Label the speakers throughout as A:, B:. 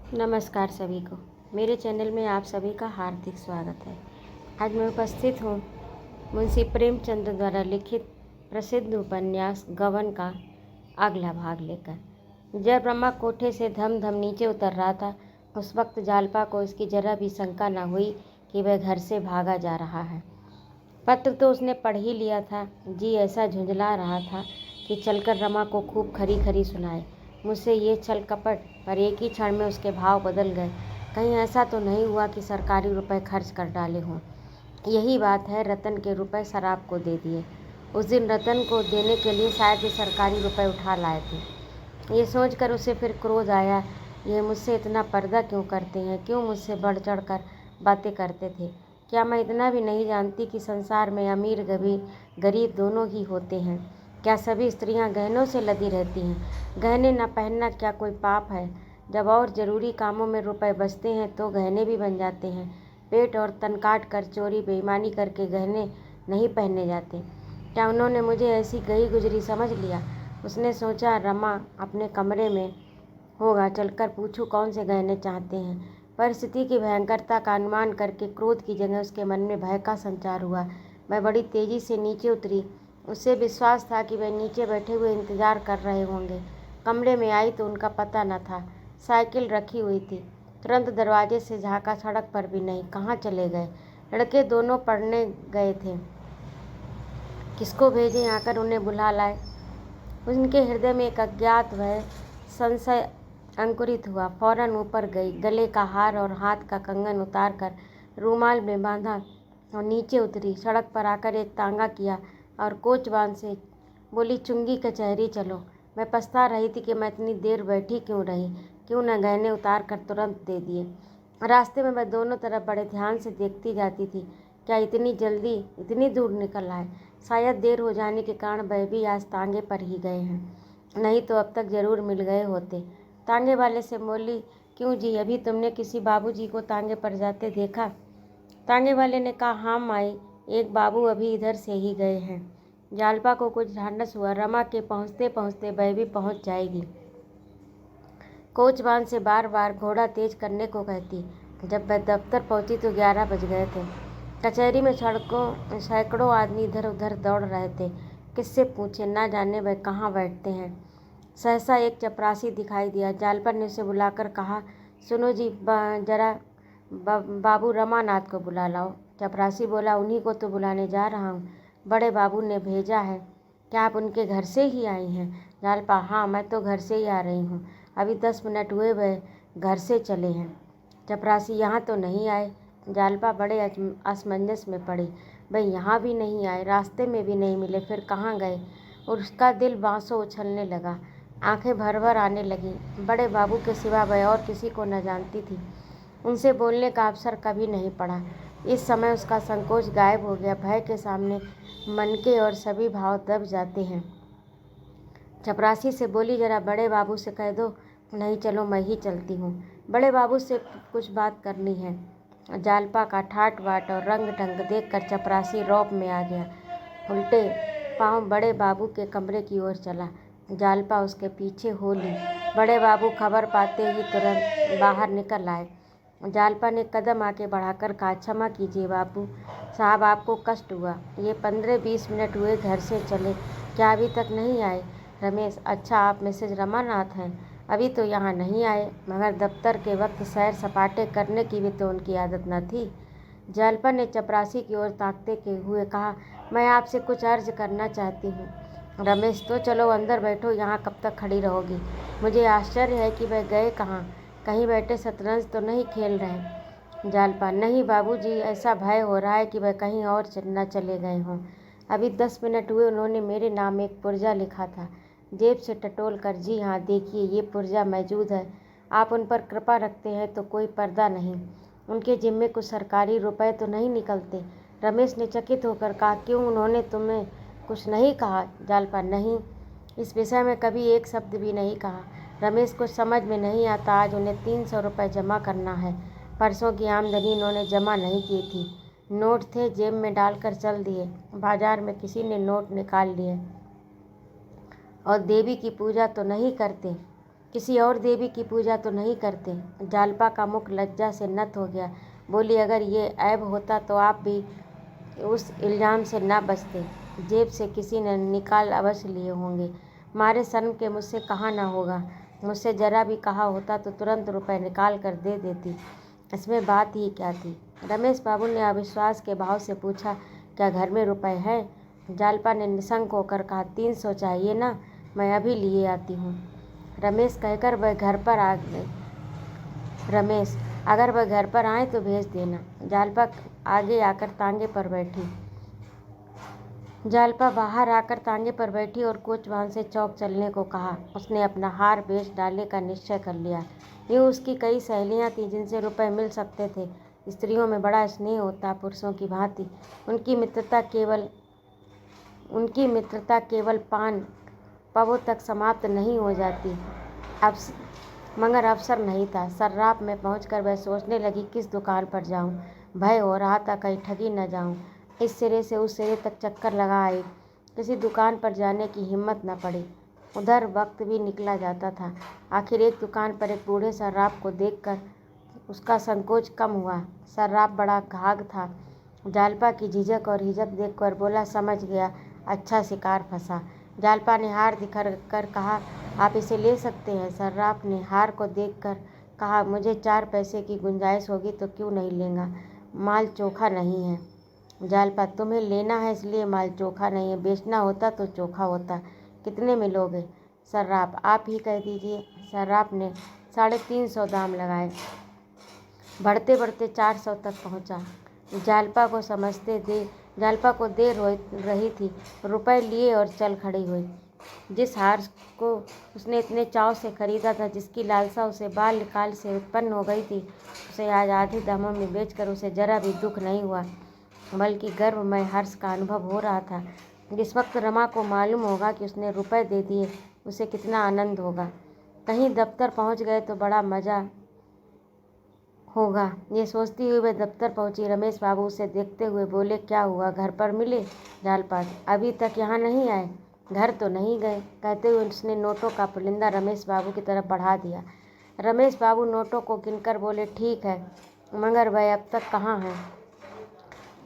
A: नमस्कार सभी को। मेरे चैनल में आप सभी का हार्दिक स्वागत है। आज मैं उपस्थित हूँ मुंशी प्रेमचंद द्वारा लिखित प्रसिद्ध उपन्यास गबन का अगला भाग लेकर। जब ब्रह्मा कोठे से धम धम नीचे उतर रहा था, उस वक्त जालपा को इसकी जरा भी शंका न हुई कि वह घर से भागा जा रहा है। पत्र तो उसने पढ़ ही लिया था। जी ऐसा झुंझला रहा था कि चलकर रमा को खूब खरी खरी सुनाए मुझसे ये छल कपट, पर एक ही क्षण में उसके भाव बदल गए। कहीं ऐसा तो नहीं हुआ कि सरकारी रुपए खर्च कर डाले हों। यही बात है, रतन के रुपए शराब को दे दिए। उस दिन रतन को देने के लिए शायद वे सरकारी रुपए उठा लाए थे। ये सोचकर उसे फिर क्रोध आया, ये मुझसे इतना पर्दा क्यों करते हैं, क्यों मुझसे बढ़ चढ़ कर बातें करते थे। क्या मैं इतना भी नहीं जानती कि संसार में अमीर गरीब दोनों ही होते हैं। क्या सभी स्त्रियां गहनों से लदी रहती हैं। गहने न पहनना क्या कोई पाप है। जब और ज़रूरी कामों में रुपए बचते हैं तो गहने भी बन जाते हैं। पेट और तन काट कर चोरी बेईमानी करके गहने नहीं पहने जाते। क्या उन्होंने मुझे ऐसी गई गुजरी समझ लिया। उसने सोचा रमा अपने कमरे में होगा, चलकर पूछूं कौन से गहने चाहते हैं। परिस्थिति की भयंकरता का अनुमान करके क्रोध की जगह उसके मन में भय का संचार हुआ। मैं बड़ी तेज़ी से नीचे उतरी। उससे विश्वास था कि वे नीचे बैठे हुए इंतजार कर रहे होंगे। कमरे में आई तो उनका पता न था। साइकिल रखी हुई थी। तुरंत दरवाजे से झाँका, सड़क पर भी नहीं। कहाँ चले गए? लड़के दोनों पढ़ने गए थे। किसको भेजें आकर उन्हें बुला लाए। उनके हृदय में एक अज्ञात भय, संशय अंकुरित हुआ। फौरन ऊपर गई, गले का हार और हाथ का कंगन उतार कर रूमाल में बांधा और नीचे उतरी। सड़क पर आकर एक तांगा किया और कोचवान से बोली, चुंगी कचहरी चलो। मैं पछता रही थी कि मैं इतनी देर बैठी क्यों रही। क्यों न गहने उतार कर तुरंत दे दिए। रास्ते में मैं दोनों तरफ बड़े ध्यान से देखती जाती थी। क्या इतनी जल्दी इतनी दूर निकल आए। शायद देर हो जाने के कारण वह भी आज तांगे पर ही गए हैं, नहीं तो अब तक जरूर मिल गए होते। तांगे वाले से बोली, क्यों जी, अभी तुमने किसी बाबूजी को तांगे पर जाते देखा? तांगे वाले ने कहा, हाँ माई, एक बाबू अभी इधर से ही गए हैं। जालपा को कुछ ढांढस हुआ। रमा के पहुँचते पहुँचते वह भी पहुँच जाएगी। कोचवान से बार बार घोड़ा तेज करने को कहती। जब वह दफ्तर पहुंची तो 11 बज गए थे। कचहरी में सैकड़ों आदमी इधर उधर दौड़ रहे थे। किससे पूछे, ना जाने वह कहाँ बैठते हैं। सहसा एक चपरासी दिखाई दिया। जालपा ने उसे बुलाकर कहा, सुनो जी, जरा बाबू रमानाथ को बुला लाओ। चपरासी बोला, उन्हीं को तो बुलाने जा रहा हूँ, बड़े बाबू ने भेजा है। क्या आप उनके घर से ही आई हैं? जालपा, हाँ, मैं तो घर से ही आ रही हूँ। अभी 10 मिनट हुए वह घर से चले हैं। चपरासी, यहाँ तो नहीं आए। जालपा बड़े असमंजस में पड़ी। भाई यहाँ भी नहीं आए, रास्ते में भी नहीं मिले, फिर कहाँ गए? और उसका दिल बांसों उछलने लगा, आंखें भर भर आने लगीं। बड़े बाबू के सिवा वह और किसी को न जानती थी। उनसे बोलने का अवसर कभी नहीं पड़ा। इस समय उसका संकोच गायब हो गया। भय के सामने मन के और सभी भाव दब जाते हैं। चपरासी से बोली, जरा बड़े बाबू से कह दो। नहीं, चलो मैं ही चलती हूँ, बड़े बाबू से कुछ बात करनी है। जालपा का ठाट बाट और रंग ढंग देखकर चपरासी रौब में आ गया। उल्टे पांव बड़े बाबू के कमरे की ओर चला। जालपा उसके पीछे हो ली। बड़े बाबू खबर पाते ही तुरंत बाहर निकल आए। जालपा ने कदम आगे बढ़ाकर कहा, क्षमा कीजिए बाबू साहब, आपको कष्ट हुआ। ये 15-20 मिनट हुए घर से चले, क्या अभी तक नहीं आए? रमेश, अच्छा, आप मिसेज रमानाथ हैं? अभी तो यहाँ नहीं आए, मगर दफ्तर के वक्त सैर सपाटे करने की भी तो उनकी आदत न थी। जालपा ने चपरासी की ओर ताकते हुए कहा, मैं आपसे कुछ अर्ज करना चाहती हूँ। रमेश, तो चलो अंदर बैठो, यहाँ कब तक खड़ी रहोगी? मुझे आश्चर्य है कि वह गए कहाँ। कहीं बैठे शतरंज तो नहीं खेल रहे? जालपा, नहीं बाबूजी, ऐसा भय हो रहा है कि वह कहीं और न चले गए हों। अभी 10 मिनट हुए उन्होंने मेरे नाम एक पुर्जा लिखा था। जेब से टटोल कर, जी हाँ, देखिए ये पुर्जा मौजूद है। आप उन पर कृपा रखते हैं तो कोई पर्दा नहीं। उनके जिम्मे कुछ सरकारी रुपए तो नहीं निकलते? रमेश ने चकित होकर कहा, क्यों, उन्होंने तुम्हें कुछ नहीं कहा? जालपा, नहीं, इस विषय में कभी एक शब्द भी नहीं कहा। रमेश को समझ में नहीं आता, आज उन्हें 300 रुपये जमा करना है। परसों की आमदनी उन्होंने जमा नहीं की थी। नोट थे, जेब में डालकर चल दिए। बाजार में किसी ने नोट निकाल लिए। और देवी की पूजा तो नहीं करते? किसी और देवी की पूजा तो नहीं करते। जालपा का मुख लज्जा से नत हो गया। बोली, अगर ये ऐब होता तो आप भी उस इल्ज़ाम से ना बचते। जेब से किसी ने निकाल अवश्य लिए होंगे। मारे शर्म के मुझसे कहा ना होगा। मुझसे जरा भी कहा होता तो तुरंत रुपए निकाल कर दे देती। इसमें बात ही क्या थी। रमेश बाबू ने अविश्वास के भाव से पूछा, क्या घर में रुपए हैं? जालपा ने निशंक होकर कहा, 300 चाहिए ना, मैं अभी लिए आती हूँ। रमेश कहकर वह घर पर आ गए। रमेश, अगर वह घर पर आए तो भेज देना। जालपा आगे आकर तांगे पर बैठी। जालपा बाहर आकर तांगे पर बैठी और कोचवान से चौक चलने को कहा। उसने अपना हार बेच डालने का निश्चय कर लिया। यूँ उसकी कई सहेलियाँ थीं जिनसे रुपए मिल सकते थे। स्त्रियों में बड़ा स्नेह होता, पुरुषों की भांति। उनकी मित्रता केवल पान पवों तक समाप्त नहीं हो जाती। मगर अवसर नहीं था। सर्राफ में पहुंचकर वह सोचने लगी, किस दुकान पर जाऊं। भय हो रहा था कहीं ठगी न जाऊं। इस सिरे से उस सिरे तक चक्कर लगा आई, किसी दुकान पर जाने की हिम्मत न पड़ी। उधर वक्त भी निकला जाता था। आखिर एक दुकान पर एक बूढ़े सर्राफ को देखकर उसका संकोच कम हुआ। सर्राफ बड़ा घाघ था। जालपा की झिझक और हिचक देखकर बोला, समझ गया, अच्छा शिकार फंसा। जालपा ने हार दिखाकर कहा, आप इसे ले सकते हैं। सर्राफ ने हार को देखकर कहा, मुझे 4 पैसे की गुंजाइश होगी तो क्यों नहीं लेगा। माल चोखा नहीं है। जालपा, तुम्हें लेना है इसलिए माल चोखा नहीं है, बेचना होता तो चोखा होता। कितने में लोगे? सर्राफ, आप ही कह दीजिए। सर्राफ ने 350 दाम लगाए। बढ़ते बढ़ते 400 तक पहुंचा। जालपा को देर हो रही थी। रुपए लिए और चल खड़ी हुई। जिस हार को उसने इतने चाव से खरीदा था, जिसकी लालसा उसे बाल्यकाल से उत्पन्न हो गई थी, उसे आज आधे दामों में बेचकर उसे जरा भी दुख नहीं हुआ, बल्कि गर्वमय हर्ष का अनुभव हो रहा था। जिस वक्त रमा को मालूम होगा कि उसने रुपए दे दिए, उसे कितना आनंद होगा। कहीं दफ्तर पहुंच गए तो बड़ा मज़ा होगा। ये सोचती हुई वह दफ्तर पहुंची। रमेश बाबू उसे देखते हुए बोले, क्या हुआ, घर पर मिले? जालपा, अभी तक यहाँ नहीं आए? घर तो नहीं गए, कहते हुए उसने नोटों का पुलिंदा रमेश बाबू की तरफ बढ़ा दिया। रमेश बाबू नोटों को गिनकर बोले, ठीक है, मगर वह अब तक कहाँ हैं?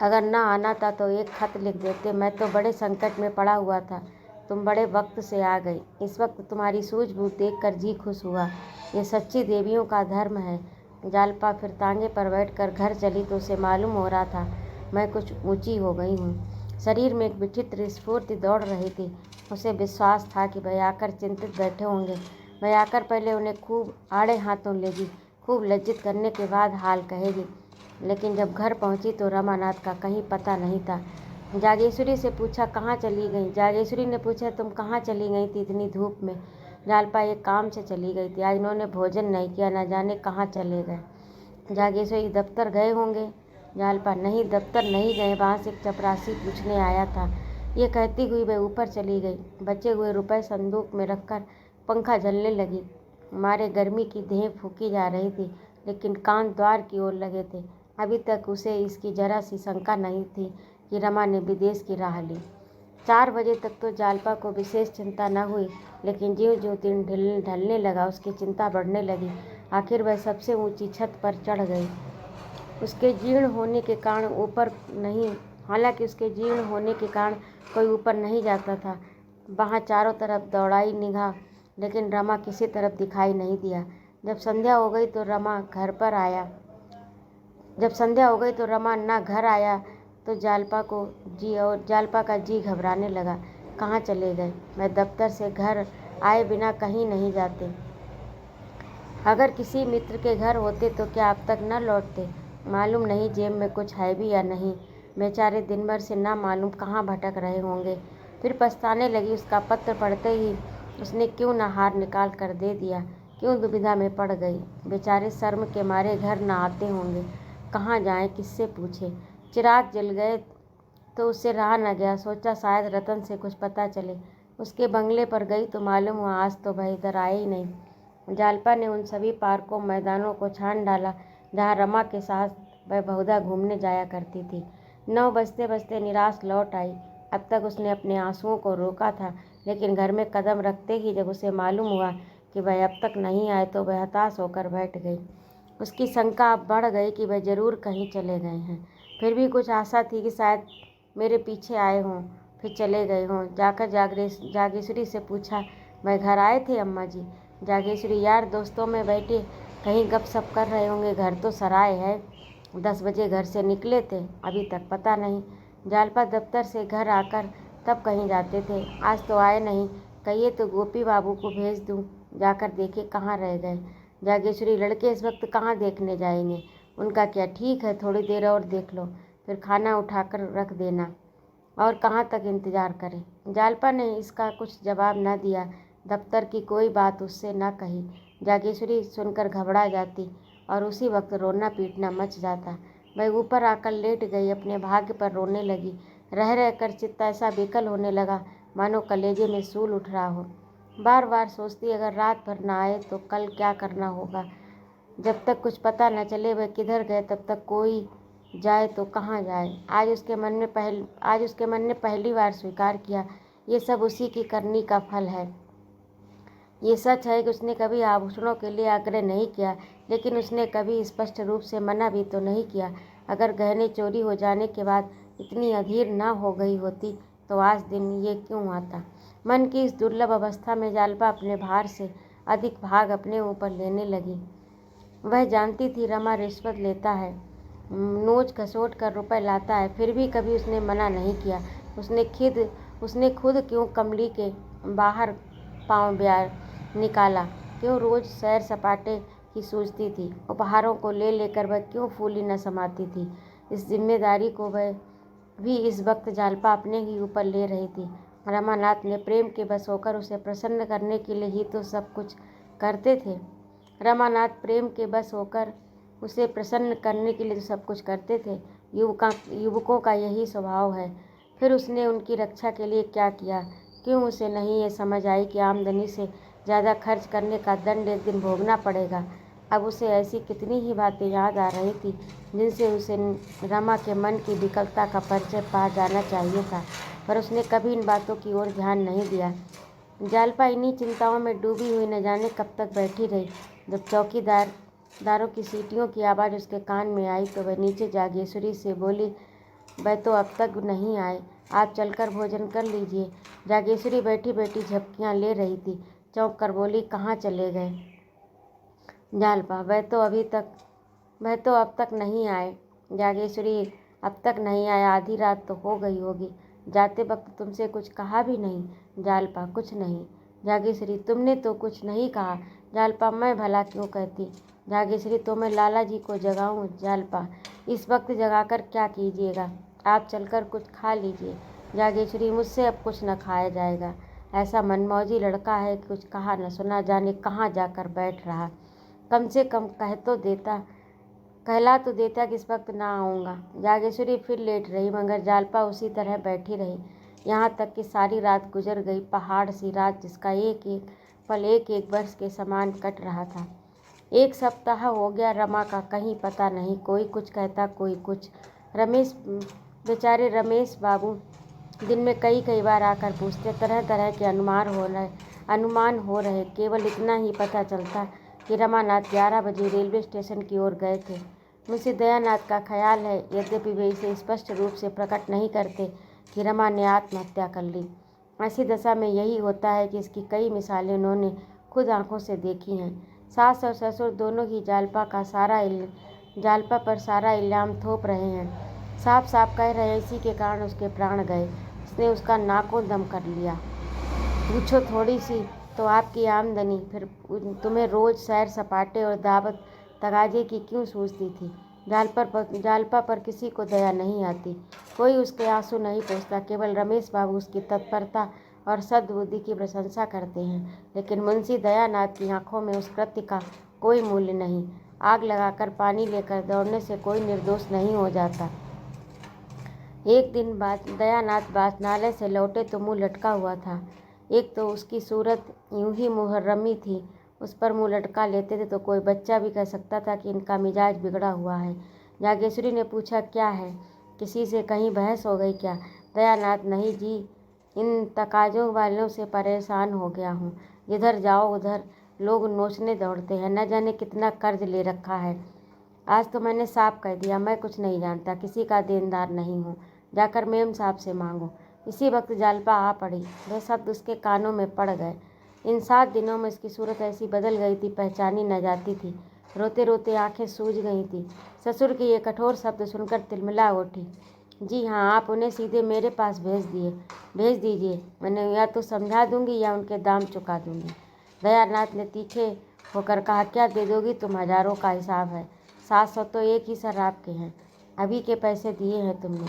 A: अगर ना आना था तो एक खत लिख देते, मैं तो बड़े संकट में पड़ा हुआ था। तुम बड़े वक्त से आ गई। इस वक्त तुम्हारी सूझबूझ देखकर जी खुश हुआ। ये सच्ची देवियों का धर्म है। जालपा फिर तांगे पर बैठकर घर चली तो उसे मालूम हो रहा था, मैं कुछ ऊंची हो गई हूँ। शरीर में एक विचित्र स्फूर्ति दौड़ रही थी। उसे विश्वास था कि वह आकर चिंतित बैठे होंगे। वह आकर पहले उन्हें खूब आड़े हाथों लेगी, खूब लज्जित करने के बाद हाल कहेगी। लेकिन जब घर पहुंची तो रमानाथ का कहीं पता नहीं था। जागेश्वरी से पूछा, कहाँ चली गई? जागेश्वरी ने पूछा, तुम कहाँ चली गई थी इतनी धूप में? जालपा, एक काम से चली गई थी, आज इन्होंने भोजन नहीं किया, न जाने कहाँ चले गए। जागेश्वरी, दफ्तर गए होंगे। जालपा, नहीं, दफ्तर नहीं गए, वहाँ से एक चपरासी पूछने आया था। ये कहती हुई वह ऊपर चली गई। बचे हुए रुपए संदूक में रखकर पंखा झलने लगी। मारे गर्मी की देह फूकी जा रही थी, लेकिन कान द्वार की ओर लगे थे। अभी तक उसे इसकी जरा सी शंका नहीं थी कि रमा ने विदेश की राह ली। 4 बजे तक तो जालपा को विशेष चिंता न हुई, लेकिन ज्यों ज्यों दिन ढलने लगा उसकी चिंता बढ़ने लगी। आखिर वह सबसे ऊंची छत पर चढ़ गई। उसके जीर्ण होने के कारण हालांकि उसके जीर्ण होने के कारण कोई ऊपर नहीं जाता था। वहाँ चारों तरफ दौड़ाई निगाह, लेकिन रमा किसी तरफ दिखाई नहीं दिया। जब संध्या हो गई तो रमा ना घर आया तो जालपा का जी घबराने लगा। कहाँ चले गए? मैं दफ्तर से घर आए बिना कहीं नहीं जाते। अगर किसी मित्र के घर होते तो क्या अब तक न लौटते? मालूम नहीं जेब में कुछ है भी या नहीं। बेचारे दिन भर से ना मालूम कहाँ भटक रहे होंगे। फिर पछताने लगी। उसका पत्र पढ़ते ही उसने क्यों न हार निकाल कर दे दिया, क्यों दुविधा में पड़ गई। बेचारे शर्म के मारे घर न आते होंगे। कहाँ जाएं, किससे पूछे। चिराग जल गए तो उससे रहा न गया। सोचा शायद रतन से कुछ पता चले। उसके बंगले पर गई तो मालूम हुआ आज तो वह इधर आए ही नहीं। जालपा ने उन सभी पार्कों मैदानों को छान डाला जहाँ रमा के साथ वह बहुधा घूमने जाया करती थी। 9 बजते बजते निराश लौट आई। अब तक उसने अपने आंसुओं को रोका था, लेकिन घर में कदम रखते ही जब उसे मालूम हुआ कि वह अब तक नहीं आए तो वह हताश होकर बैठ गई। उसकी शंका अब बढ़ गई कि वह जरूर कहीं चले गए हैं। फिर भी कुछ आशा थी कि शायद मेरे पीछे आए हों फिर चले गए हों। जाकर जागेश्वरी से पूछा, वह घर आए थे अम्मा जी? जागेश्वरी, यार दोस्तों में बैठे कहीं गपशप कर रहे होंगे। घर तो सराय है। 10 बजे घर से निकले थे, अभी तक पता नहीं। जालपा दफ्तर से घर आकर तब कहीं जाते थे, आज तो आए नहीं। कहिए तो गोपी बाबू को भेज दूं, जाकर देखे कहाँ रह गए। जागेश्वरी, लड़के इस वक्त कहाँ देखने जाएंगे, उनका क्या, ठीक है थोड़ी देर और देख लो, फिर खाना उठाकर रख देना। और कहाँ तक इंतज़ार करें? जालपा ने इसका कुछ जवाब न दिया। दफ्तर की कोई बात उससे न कही। जागेश्वरी सुनकर घबरा जाती और उसी वक्त रोना पीटना मच जाता। वह ऊपर आकर लेट गई, अपने भाग्य पर रोने लगी। रह रह कर चित्त ऐसा बेकल होने लगा मानो कलेजे में सूल उठ रहा हो। बार बार सोचती, अगर रात भर ना आए तो कल क्या करना होगा। जब तक कुछ पता न चले वह किधर गए, तब तक कोई जाए तो कहाँ जाए। आज उसके मन ने पहली बार स्वीकार किया, ये सब उसी की करनी का फल है। ये सच है कि उसने कभी आभूषणों के लिए आग्रह नहीं किया, लेकिन उसने कभी स्पष्ट रूप से मना भी तो नहीं किया। अगर गहने चोरी हो जाने के बाद इतनी अधीर न हो गई होती तो आज दिन ये क्यों आता। मन की इस दुर्लभ अवस्था में जालपा अपने भार से अधिक भाग अपने ऊपर लेने लगी। वह जानती थी रमा रिश्वत लेता है, नोच खसोट कर रुपए लाता है, फिर भी कभी उसने मना नहीं किया। उसने खुद क्यों कमली के बाहर पाँव ब्यार निकाला, क्यों रोज सैर सपाटे की सूझती थी, उपहारों को ले लेकर वह क्यों फूली न समाती थी। इस जिम्मेदारी को वह भी इस वक्त जालपा अपने ही ऊपर ले रही थी। रमानाथ ने प्रेम के बस होकर उसे प्रसन्न करने के लिए ही तो सब कुछ करते थे। रमानाथ प्रेम के बस होकर उसे प्रसन्न करने के लिए तो सब कुछ करते थे। युवकों का यही स्वभाव है। फिर उसने उनकी रक्षा के लिए क्या किया? क्यों उसे नहीं ये समझ आई कि आमदनी से ज़्यादा खर्च करने का दंड एक दिन भोगना पड़ेगा। अब उसे ऐसी कितनी ही बातें याद आ रही थी जिनसे उसे रमा के मन की विकलता का परिचय पा जाना चाहिए था, पर उसने कभी इन बातों की ओर ध्यान नहीं दिया। जालपा इन्हीं चिंताओं में डूबी हुई न जाने कब तक बैठी रही। जब चौकीदारों की सीटियों की आवाज़ उसके कान में आई तो वह नीचे जागेश्वरी से बोली, वह तो अब तक नहीं आए, आप चलकर भोजन कर लीजिए। जागेश्वरी बैठी बैठी झपकियाँ ले रही थी, चौंक कर बोली, कहाँ चले गए जालपा? वह तो अब तक नहीं आए। जागेश्वरी, अब तक नहीं आया? आधी रात तो हो गई होगी। जाते वक्त तुमसे कुछ कहा भी नहीं? जालपा, कुछ नहीं। जागेश्वरी, तुमने तो कुछ नहीं कहा। जालपा, मैं भला क्यों कहती। जागेश्वरी, तो मैं लाला जी को जगाऊं? जालपा, इस वक्त जगाकर क्या कीजिएगा, आप चलकर कुछ खा लीजिए। जागेश्वरी, मुझसे अब कुछ न खाया जाएगा। ऐसा मनमौजी लड़का है, कुछ कहा न सुना, जाने कहाँ जाकर बैठ रहा। कम से कम कहला तो देता कि इस वक्त ना आऊँगा। जागेश्वरी फिर लेट रही, मगर जालपा उसी तरह बैठी रही, यहाँ तक कि सारी रात गुजर गई। पहाड़ सी रात, जिसका एक एक पल एक एक वर्ष के समान कट रहा था। 1 सप्ताह हो गया रमा का कहीं पता नहीं, कोई कुछ कहता कोई कुछ। बेचारे रमेश बाबू दिन में कई बार आकर पूछते, तरह तरह के अनुमान हो रहे। केवल इतना ही पता चलता कि रमानाथ 11 बजे रेलवे स्टेशन की ओर गए थे। मुंशी दयानाथ का ख्याल है, यद्यपि वे इसे स्पष्ट रूप से प्रकट नहीं करते, कि रमा ने आत्महत्या कर ली। ऐसी दशा में यही होता है कि इसकी कई मिसालें उन्होंने खुद आंखों से देखी हैं। सास और ससुर दोनों ही जालपा पर सारा इल्ज़ाम थोप रहे हैं। साफ साफ कह रहे हैं इसी के कारण उसके प्राण गए, इसने उसका नाको दम कर लिया। पूछो थोड़ी सी तो आपकी आमदनी, फिर तुम्हें रोज़ सैर सपाटे और दावत तगाजे की क्यों सूझती थी। जालपा पर किसी को दया नहीं आती, कोई उसके आंसू नहीं पोंछता। केवल रमेश बाबू उसकी तत्परता और सद्बुद्धि की प्रशंसा करते हैं, लेकिन मुंशी दयानाथ की आंखों में उस कृत्य का कोई मूल्य नहीं। आग लगाकर पानी लेकर दौड़ने से कोई निर्दोष नहीं हो जाता। एक दिन बाद दयानाथ वाचनालय से लौटे तो मुँह लटका हुआ था। एक तो उसकी सूरत यूं ही मुहर्रमी थी, उस पर मुँह लटका लेते थे तो कोई बच्चा भी कह सकता था कि इनका मिजाज बिगड़ा हुआ है। जागेश्वरी ने पूछा, क्या है, किसी से कहीं बहस हो गई क्या? दयानाथ, नहीं जी, इन तकाजों वालों से परेशान हो गया हूँ, जिधर जाओ उधर लोग नोचने दौड़ते हैं। न जाने कितना कर्ज ले रखा है। आज तो मैंने साफ कह दिया, मैं कुछ नहीं जानता, किसी का देनदार नहीं हूँ, जाकर मेम साहब से मांगो। इसी वक्त जालपा आ पड़ी। वह शब्द उसके कानों में पड़ गए। इन 7 दिनों में उसकी सूरत ऐसी बदल गई थी, पहचानी न जाती थी। रोते रोते आंखें सूज गई थी। ससुर के ये कठोर शब्द सुनकर तिलमिला उठी। जी हाँ, आप उन्हें सीधे मेरे पास भेज दीजिए। मैंने या तो समझा दूंगी या उनके दाम चुका दूंगी। दयानाथ ने तीखे होकर कहा, क्या दे दोगी तुम? हजारों का हिसाब है। 700 तो एक ही शराब के हैं। अभी के पैसे दिए हैं तुमने।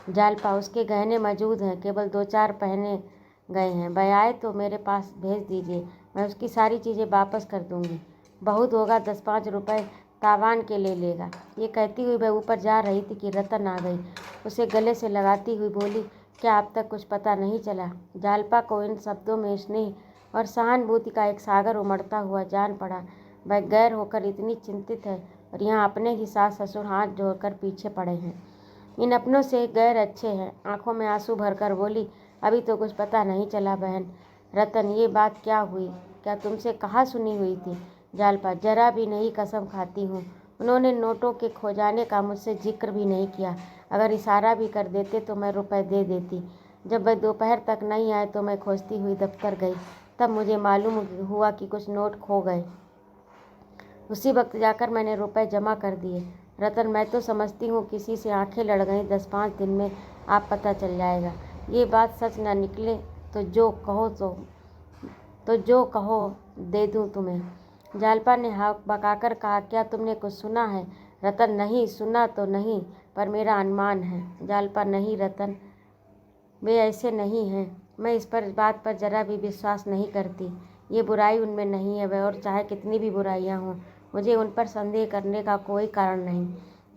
A: जालपा, उसके गहने मौजूद हैं, केवल 2-4 पहने गए हैं। वह आए तो मेरे पास भेज दीजिए, मैं उसकी सारी चीज़ें वापस कर दूंगी। बहुत होगा 10-5 रुपये तावान के ले लेगा। ये कहती हुई वह ऊपर जा रही थी कि रतन आ गई। उसे गले से लगाती हुई बोली, क्या अब तक कुछ पता नहीं चला? जालपा को इन शब्दों में स्नेह और सहानुभूति का एक सागर उमड़ता हुआ जान पड़ा। वह गैर होकर इतनी चिंतित है और यहाँ अपने ही सास ससुर हाथ जोड़कर पीछे पड़े हैं। इन अपनों से गैर अच्छे हैं। आंखों में आंसू भरकर बोली, अभी तो कुछ पता नहीं चला बहन। रतन, ये बात क्या हुई? क्या तुमसे कहाँ सुनी हुई थी? जालपा, जरा भी नहीं, कसम खाती हूँ। उन्होंने नोटों के खो जाने का मुझसे जिक्र भी नहीं किया। अगर इशारा भी कर देते तो मैं रुपए दे देती। जब वह दोपहर तक नहीं आए तो मैं खोजती हुई दफ्तर गई। तब मुझे मालूम हुआ कि कुछ नोट खो गए। उसी वक्त जाकर मैंने रुपए जमा कर दिए। रतन, मैं तो समझती हूँ किसी से आंखें लड़ गईं। 10-5 दिन में आप पता चल जाएगा। ये बात सच न निकले तो जो कहो दे दूँ तुम्हें। जालपा ने हाँ बकाकर कहा, क्या तुमने कुछ सुना है? रतन, नहीं, सुना तो नहीं, पर मेरा अनुमान है। जालपा, नहीं रतन, वे ऐसे नहीं हैं। मैं इस बात पर जरा भी विश्वास नहीं करती। ये बुराई उनमें नहीं है। वह और चाहे कितनी भी बुराइयां हों, मुझे उन पर संदेह करने का कोई कारण नहीं।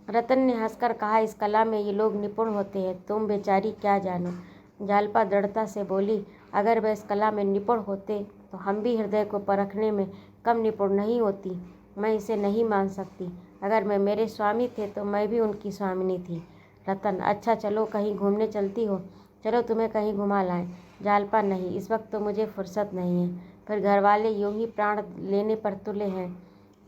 A: रतन ने हंसकर कहा, इस कला में ये लोग निपुण होते हैं, तुम बेचारी क्या जानो। जालपा दृढ़ता से बोली, अगर वह इस कला में निपुण होते तो हम भी हृदय को परखने में कम निपुण नहीं होती। मैं इसे नहीं मान सकती। अगर मैं मेरे स्वामी थे तो मैं भी उनकी स्वामिनी थी। रतन, अच्छा चलो कहीं घूमने चलती हो? चलो तुम्हें कहीं घुमा लाएं। जालपा, नहीं, इस वक्त तो मुझे फुर्सत नहीं है। फिर घरवाले यूं ही प्राण लेने पर तुले हैं,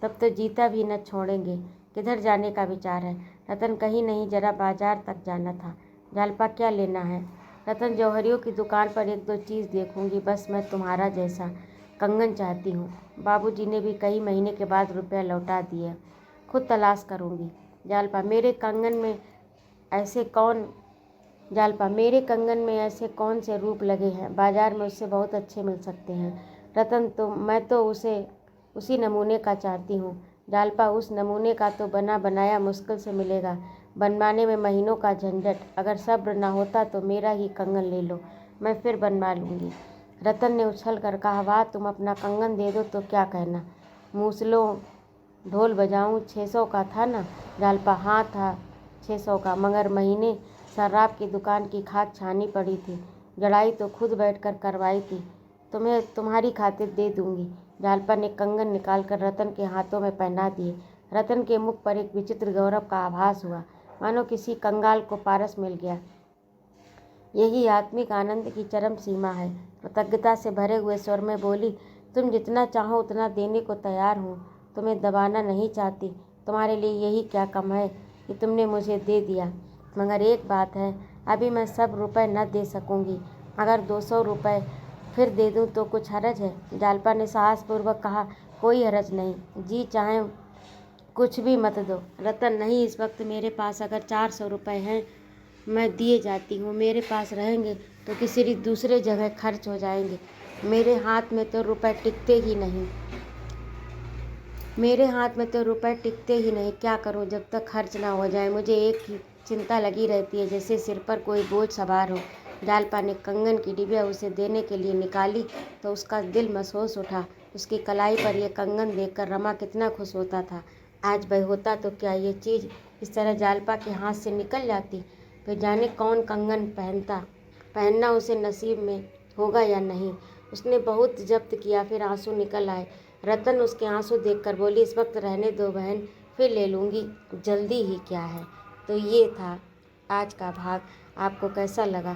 A: तब तो जीता भी न छोड़ेंगे। किधर जाने का विचार है? रतन, कहीं नहीं, जरा बाजार तक जाना था। जालपा, क्या लेना है? रतन, जौहरियों की दुकान पर 1-2 चीज़ देखूंगी। बस मैं तुम्हारा जैसा कंगन चाहती हूँ। बाबूजी ने भी कई महीने के बाद रुपया लौटा दिया। खुद तलाश करूँगी। जालपा, मेरे कंगन में ऐसे कौन से रूप लगे हैं? बाजार में उससे बहुत अच्छे मिल सकते हैं। रतन, तो मैं तो उसे उसी नमूने का चाहती हूँ। जालपा, उस नमूने का तो बना बनाया मुश्किल से मिलेगा। बनवाने में महीनों का झंझट। अगर सब्र न होता तो मेरा ही कंगन ले लो, मैं फिर बनवा लूँगी। रतन ने उछल कर कहा, वाह, तुम अपना कंगन दे दो तो क्या कहना। मूसलो ढोल बजाऊं? 600 का था ना? जालपा, हाँ था 600 का, मगर महीने शराब की दुकान की खाद छानी पड़ी थी। जड़ाई तो खुद बैठकर करवाई थी। तुम्हें तुम्हारी खातिर दे दूंगी। जालपा ने कंगन निकालकर रतन के हाथों में पहना दिए। रतन के मुख पर एक विचित्र गौरव का आभास हुआ, मानो किसी कंगाल को पारस मिल गया। यही आत्मिक आनंद की चरम सीमा है। कृतज्ञता से भरे हुए स्वर में बोली, तुम जितना चाहो उतना देने को तैयार हूँ। तुम्हें दबाना नहीं चाहती। तुम्हारे लिए यही क्या कम है कि तुमने मुझे दे दिया। मगर एक बात है, अभी मैं सब रुपए न दे सकूँगी। अगर 200 रुपये फिर दे दूँ तो कुछ हरज है? जालपा ने साहसपूर्वक कहा, कोई हरज नहीं, जी चाहे कुछ भी मत दो। रतन, नहीं, इस वक्त मेरे पास अगर 400 रुपये हैं मैं दिए जाती हूँ। मेरे पास रहेंगे तो किसी दूसरे जगह खर्च हो जाएंगे। मेरे हाथ में तो रुपए टिकते ही नहीं। क्या करूँ जब तक खर्च ना हो जाए? मुझे एक ही चिंता लगी रहती है, जैसे सिर पर कोई बोझ सवार हो। जालपा ने कंगन की डिबिया उसे देने के लिए निकाली तो उसका दिल महसूस उठा। उसकी कलाई पर यह कंगन देखकर रमा कितना खुश होता था। आज वह होता तो क्या ये चीज़ इस तरह जालपा के हाथ से निकल जाती? फिर जाने कौन कंगन पहनना उसे नसीब में होगा या नहीं। उसने बहुत जब्त किया, फिर आंसू निकल आए। रतन उसके आंसू देखकर बोली, इस वक्त रहने दो बहन, फिर ले लूँगी, जल्दी ही क्या है। तो ये था आज का भाग। आपको कैसा लगा?